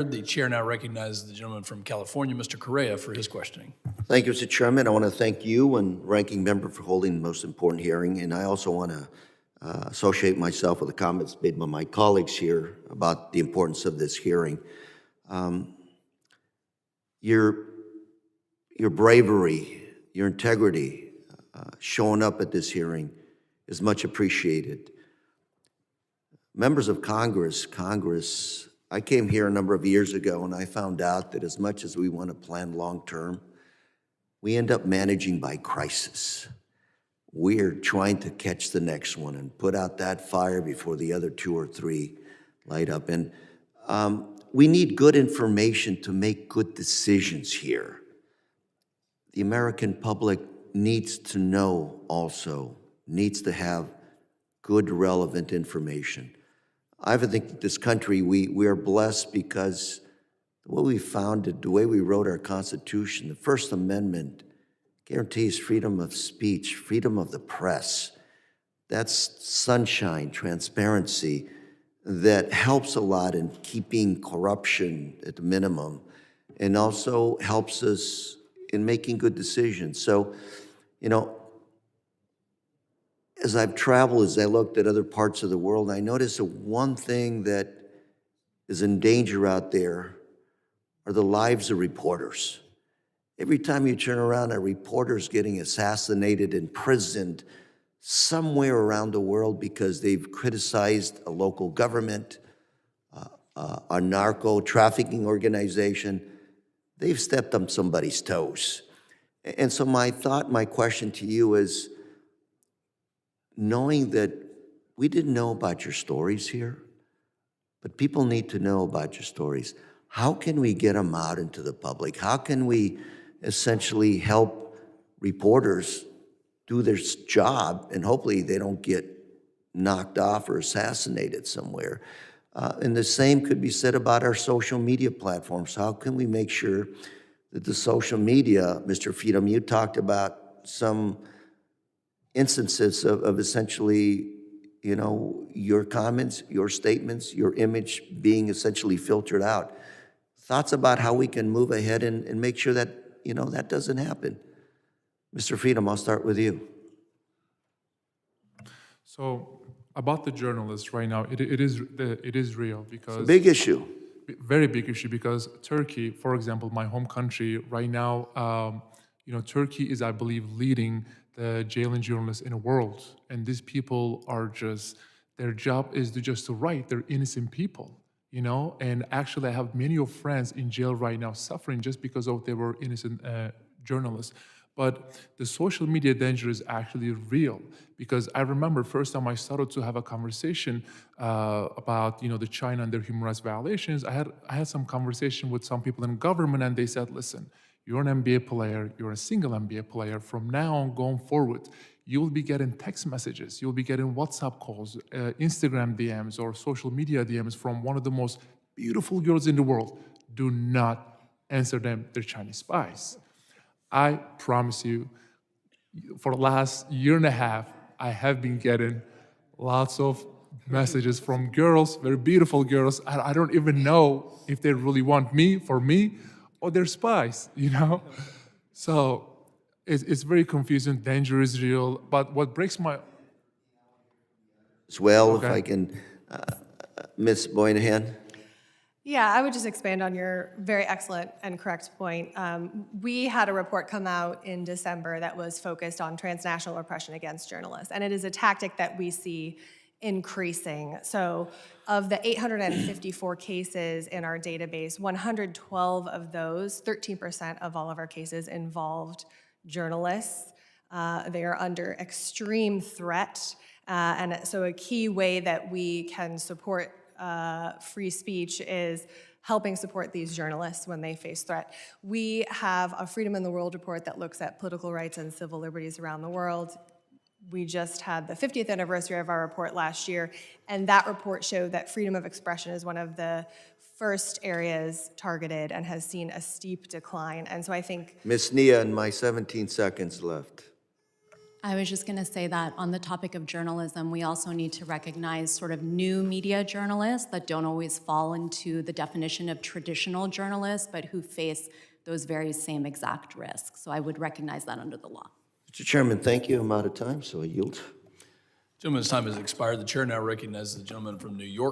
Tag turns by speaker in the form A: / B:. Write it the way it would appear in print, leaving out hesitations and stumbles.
A: The chair now recognizes the gentleman from California, Mr. Correa, for his questioning.
B: Thank you, Mr. Chairman. I want to thank you and Ranking Member for holding the most important hearing, and I also want to associate myself with the comments made by my colleagues here about the importance of this hearing. Your bravery, your integrity, showing up at this hearing is much appreciated. Members of Congress, I came here a number of years ago and I found out that as much as we want to plan long-term, we end up managing by crisis. We're trying to catch the next one and put out that fire before the other two or three light up. And we need good information to make good decisions here. The American public needs to know also, needs to have good, relevant information. I think this country, we are blessed because the way we founded, the way we wrote our Constitution, the First Amendment guarantees freedom of speech, freedom of the press. That's sunshine, transparency that helps a lot in keeping corruption at the minimum and also helps us in making good decisions. So, as I've traveled, as I looked at other parts of the world, I noticed that one thing that is in danger out there are the lives of reporters. Every time you turn around, a reporter's getting assassinated, imprisoned somewhere around the world because they've criticized a local government, a narco trafficking organization. They've stepped on somebody's toes. And so my question to you is, knowing that we didn't know about your stories here, but people need to know about your stories. How can we get them out into the public? How can we essentially help reporters do their job and hopefully they don't get knocked off or assassinated somewhere? And the same could be said about our social media platforms. How can we make sure that the social media, Mr. Freedom, you talked about some instances of essentially, your comments, your statements, your image being essentially filtered out. Thoughts about how we can move ahead and make sure that, that doesn't happen. Mr. Freedom, I'll start with you.
C: So about the journalists right now, it is real because
B: it's a big issue.
C: Very big issue because Turkey, for example, my home country right now, Turkey is, I believe, leading the jailing journalists in the world, and these people are their job is to write. They're innocent people, and actually I have many of friends in jail right now suffering just because they were innocent journalists. But the social media danger is actually real, because I remember first time I started to have a conversation about the China and their human rights violations. I had some conversation with some people in government, and they said, listen, you're an NBA player, you're a single NBA player. From now on going forward, you will be getting text messages, you'll be getting WhatsApp calls, Instagram DMs, or social media DMs from one of the most beautiful girls in the world. Do not answer them, they're Chinese spies. I promise you, for the last year and a half, I have been getting lots of messages from girls, very beautiful girls. I don't even know if they really want me, or they're spies, So it's very confusing, danger is real, but what breaks my...
B: As well, okay. If I can, Ms. Moynihan.
D: Yeah, I would just expand on your very excellent and correct point. We had a report come out in December that was focused on transnational repression against journalists, and it is a tactic that we see increasing. So of the 854 cases in our database, 112 of those, 13% of all of our cases involved journalists. They are under extreme threat. And so a key way that we can support free speech is helping support these journalists when they face threat. We have a Freedom in the World report that looks at political rights and civil liberties around the world. We just had the 50th anniversary of our report last year, and that report showed that freedom of expression is one of the first areas targeted and has seen a steep decline. And so I think...
B: Ms. Nia, in my 17 seconds left.
E: I was just going to say that on the topic of journalism, we also need to recognize sort of new media journalists that don't always fall into the definition of traditional journalists, but who face those very same exact risks. So I would recognize that under the law.
B: Mr. Chairman, thank you. I'm out of time, so I yield.
A: Gentleman's time has expired. The chair now recognizes the gentleman from New York.